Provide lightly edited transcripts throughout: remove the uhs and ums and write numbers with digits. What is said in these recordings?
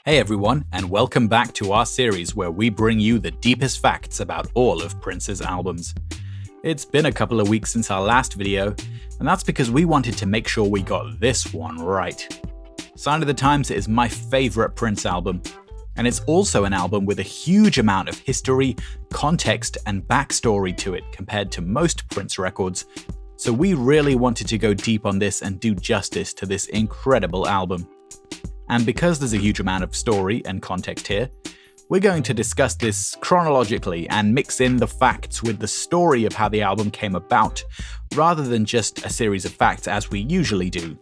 Hey everyone, and welcome back to our series where we bring you the deepest facts about all of Prince's albums. It's been a couple of weeks since our last video, and that's because we wanted to make sure we got this one right. Sign of the Times is my favorite Prince album, and it's also an album with a huge amount of history, context, and backstory to it compared to most Prince records, so we really wanted to go deep on this and do justice to this incredible album. And because there's a huge amount of story and context here, we're going to discuss this chronologically and mix in the facts with the story of how the album came about, rather than just a series of facts as we usually do.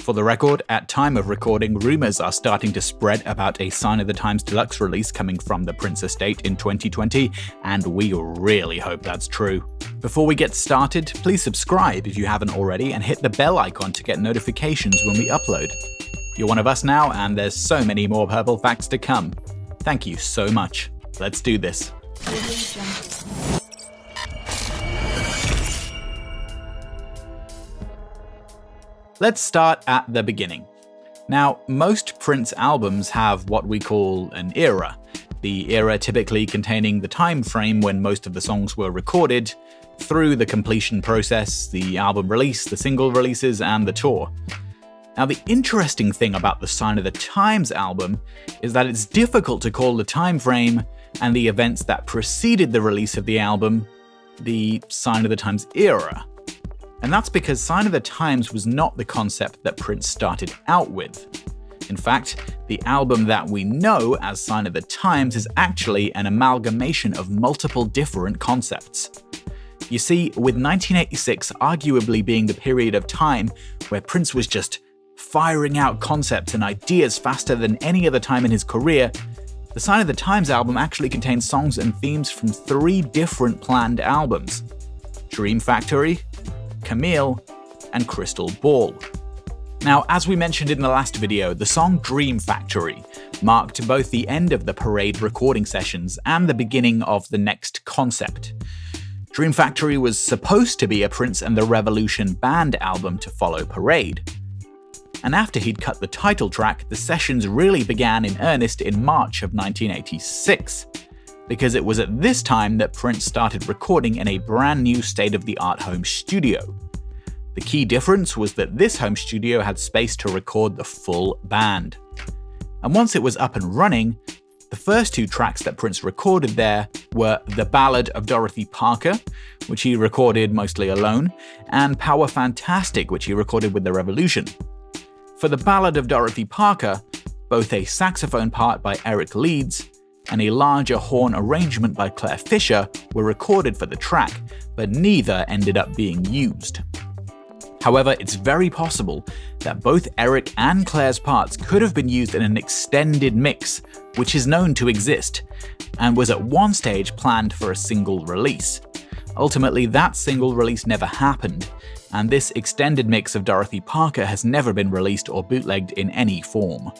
For the record, at time of recording, rumors are starting to spread about a Sign of the Times Deluxe release coming from the Prince estate in 2020, and we really hope that's true. Before we get started, please subscribe if you haven't already and hit the bell icon to get notifications when we upload. You're one of us now, and there's so many more purple facts to come. Thank you so much. Let's do this. Let's start at the beginning. Now, most Prince albums have what we call an era, the era typically containing the time frame when most of the songs were recorded, through the completion process, the album release, the single releases, and the tour. Now, the interesting thing about the Sign of the Times album is that it's difficult to call the time frame and the events that preceded the release of the album the Sign of the Times era. And that's because Sign of the Times was not the concept that Prince started out with. In fact, the album that we know as Sign of the Times is actually an amalgamation of multiple different concepts. You see, with 1986 arguably being the period of time where Prince was just firing out concepts and ideas faster than any other time in his career, the Sign of the Times album actually contains songs and themes from 3 different planned albums: Dream Factory, Camille, and Crystal Ball. Now, as we mentioned in the last video, the song Dream Factory marked both the end of the Parade recording sessions and the beginning of the next concept. Dream Factory was supposed to be a Prince and the Revolution band album to follow Parade. And after he'd cut the title track, the sessions really began in earnest in March of 1986, because it was at this time that Prince started recording in a brand new state-of-the-art home studio. The key difference was that this home studio had space to record the full band. And once it was up and running, the first 2 tracks that Prince recorded there were The Ballad of Dorothy Parker, which he recorded mostly alone, and Power Fantastic, which he recorded with the Revolution. For The Ballad of Dorothy Parker, both a saxophone part by Eric Leeds and a larger horn arrangement by Claire Fisher were recorded for the track, but neither ended up being used. However, it's very possible that both Eric and Claire's parts could have been used in an extended mix, which is known to exist, and was at one stage planned for a single release. Ultimately, that single release never happened, and this extended mix of Dorothy Parker has never been released or bootlegged in any form.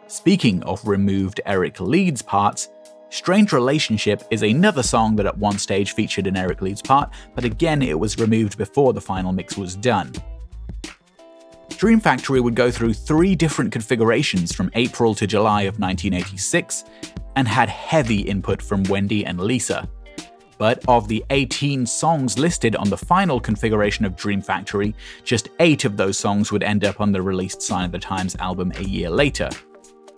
Speaking of removed Eric Leeds parts, Strange Relationship is another song that at one stage featured an Eric Leeds part, but again it was removed before the final mix was done. Dream Factory would go through 3 different configurations from April to July of 1986, and had heavy input from Wendy and Lisa. But of the 18 songs listed on the final configuration of Dream Factory, just 8 of those songs would end up on the released Sign of the Times album a year later.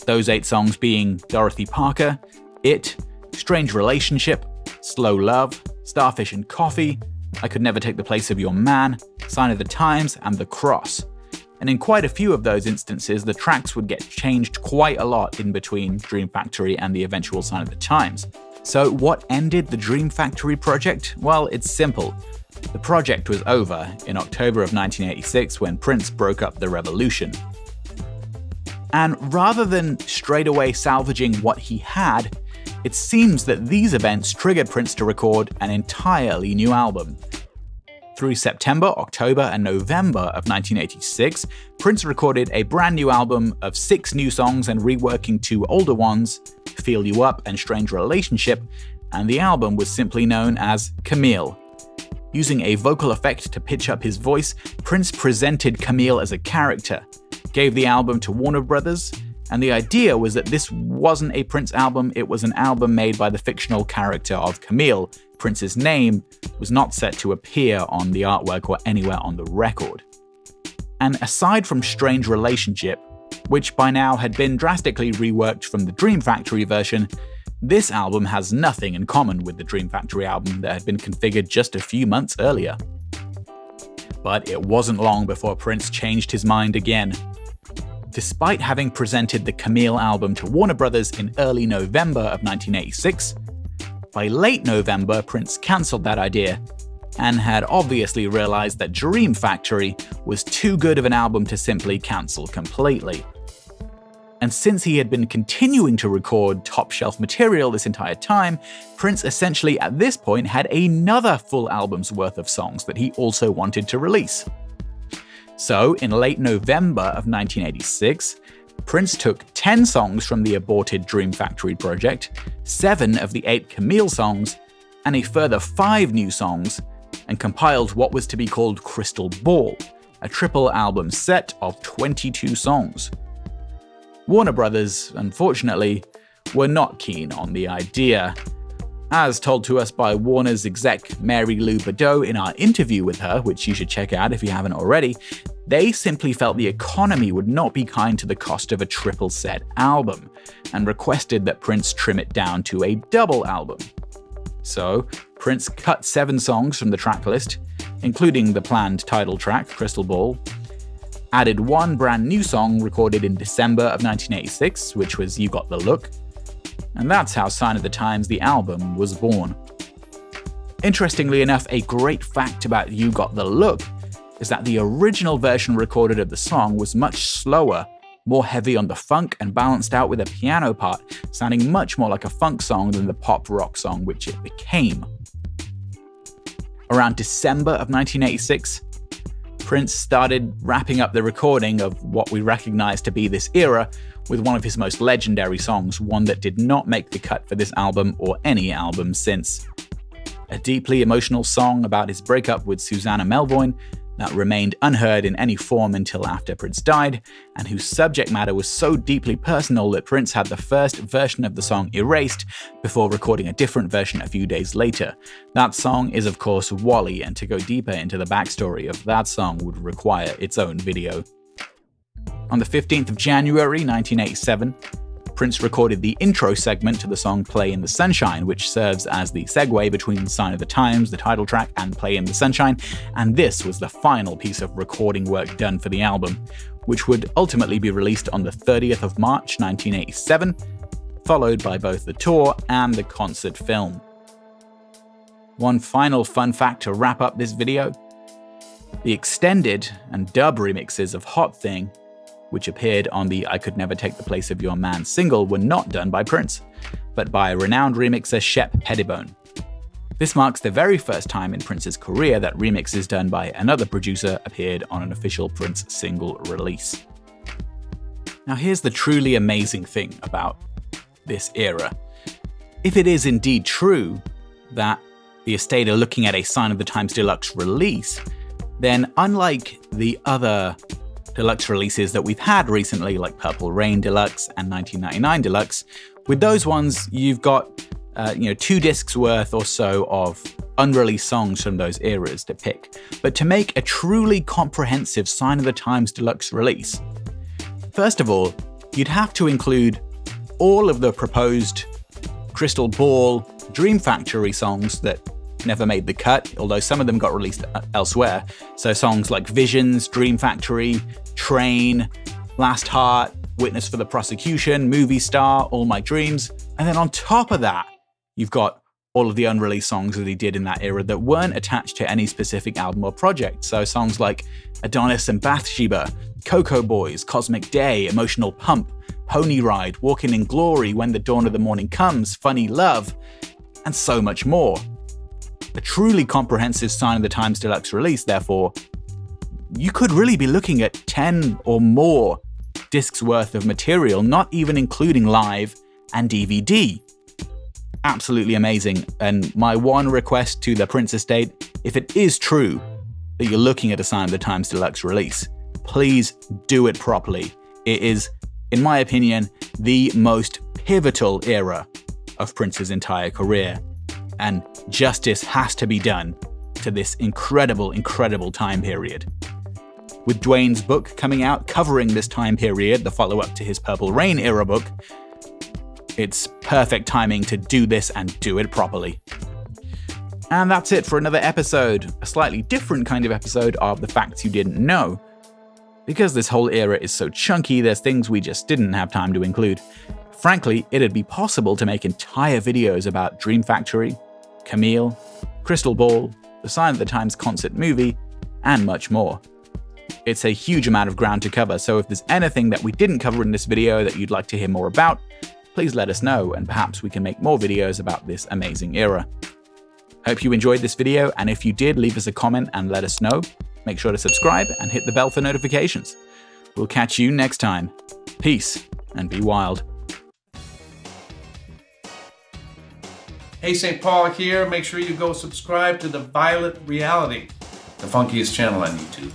Those 8 songs being Dorothy Parker, It, Strange Relationship, Slow Love, Starfish and Coffee, I Could Never Take the Place of Your Man, Sign of the Times, and The Cross. And in quite a few of those instances, the tracks would get changed quite a lot in between Dream Factory and the eventual Sign of the Times. So what ended the Dream Factory project? Well, it's simple. The project was over in October of 1986 when Prince broke up the Revolution. And rather than straight away salvaging what he had, it seems that these events triggered Prince to record an entirely new album. Through September, October, and November of 1986, Prince recorded a brand new album of 6 new songs and reworking 2 older ones, Feel You Up and Strange Relationship, and the album was simply known as Camille. Using a vocal effect to pitch up his voice, Prince presented Camille as a character, gave the album to Warner Brothers, And the idea was that this wasn't a Prince album, it was an album made by the fictional character of Camille. Prince's name was not set to appear on the artwork or anywhere on the record. And aside from Strange Relationship, which by now had been drastically reworked from the Dream Factory version, this album has nothing in common with the Dream Factory album that had been configured just a few months earlier. But it wasn't long before Prince changed his mind again. Despite having presented the Camille album to Warner Brothers in early November of 1986, by late November Prince cancelled that idea and had obviously realized that Dream Factory was too good of an album to simply cancel completely. And since he had been continuing to record top-shelf material this entire time, Prince essentially at this point had another full album's worth of songs that he also wanted to release. So, in late November of 1986, Prince took 10 songs from the aborted Dream Factory project, 7 of the 8 Camille songs, and a further 5 new songs, and compiled what was to be called Crystal Ball, a triple album set of 22 songs. Warner Brothers, unfortunately, were not keen on the idea. As told to us by Warner's exec Mary Lou Bedeau in our interview with her, which you should check out if you haven't already, they simply felt the economy would not be kind to the cost of a triple set album, and requested that Prince trim it down to a double album. So, Prince cut 7 songs from the tracklist, including the planned title track, Crystal Ball, added 1 brand new song recorded in December of 1986, which was You Got the Look, and that's how Sign of the Times, the album, was born. Interestingly enough, a great fact about You Got the Look is that the original version recorded of the song was much slower, more heavy on the funk and balanced out with a piano part, sounding much more like a funk song than the pop rock song which it became. Around December of 1986, Prince started wrapping up the recording of what we recognize to be this era with one of his most legendary songs, one that did not make the cut for this album or any album since. A deeply emotional song about his breakup with Susannah Melvoin that remained unheard in any form until after Prince died, and whose subject matter was so deeply personal that Prince had the first version of the song erased before recording a different version a few days later. That song is of course Wally, and to go deeper into the backstory of that song would require its own video. On the 15th of January 1987, Prince recorded the intro segment to the song Play in the Sunshine, which serves as the segue between Sign of the Times, the title track, and Play in the Sunshine, and this was the final piece of recording work done for the album, which would ultimately be released on the 30th of March 1987, followed by both the tour and the concert film. One final fun fact to wrap up this video: the extended and dub remixes of Hot Thing, which appeared on the I Could Never Take the Place of Your Man single, were not done by Prince, but by renowned remixer Shep Pettibone. This marks the very first time in Prince's career that remixes done by another producer appeared on an official Prince single release. Now here's the truly amazing thing about this era. If it is indeed true that the estate are looking at a Sign of the Times Deluxe release, then unlike the other deluxe releases that we've had recently, like Purple Rain Deluxe and 1999 Deluxe, with those ones you've got 2 discs worth or so of unreleased songs from those eras to pick. But to make a truly comprehensive Sign of the Times Deluxe release, first of all, you'd have to include all of the proposed Crystal Ball, Dream Factory songs that never made the cut, although some of them got released elsewhere. So songs like Visions, Dream Factory, Train, Last Heart, Witness for the Prosecution, Movie Star, All My Dreams. And then on top of that, you've got all of the unreleased songs that he did in that era that weren't attached to any specific album or project. So songs like Adonis and Bathsheba, Cocoa Boys, Cosmic Day, Emotional Pump, Pony Ride, Walking in Glory, When the Dawn of the Morning Comes, Funny Love, and so much more. A truly comprehensive Sign of the Times Deluxe release, therefore, you could really be looking at 10 or more discs worth of material, not even including live and DVD. Absolutely amazing, and my one request to the Prince estate, if it is true that you're looking at a Sign of the Times Deluxe release, please do it properly. It is in my opinion, the most pivotal era of Prince's entire career. And justice has to be done to this incredible, incredible time period. With Dwayne's book coming out covering this time period, the follow-up to his Purple Rain era book, it's perfect timing to do this and do it properly. And that's it for another episode, a slightly different kind of episode of The Facts You Didn't Know. Because this whole era is so chunky, there's things we just didn't have time to include. Frankly, it'd be possible to make entire videos about Dream Factory, Camille, Crystal Ball, the Sign of the Times concert movie, and much more. It's a huge amount of ground to cover, so if there's anything that we didn't cover in this video that you'd like to hear more about, please let us know, and perhaps we can make more videos about this amazing era. Hope you enjoyed this video, and if you did, leave us a comment and let us know. Make sure to subscribe and hit the bell for notifications. We'll catch you next time. Peace, and be wild. Hey, St. Paul here. Make sure you go subscribe to The Violet Reality, the funkiest channel on YouTube.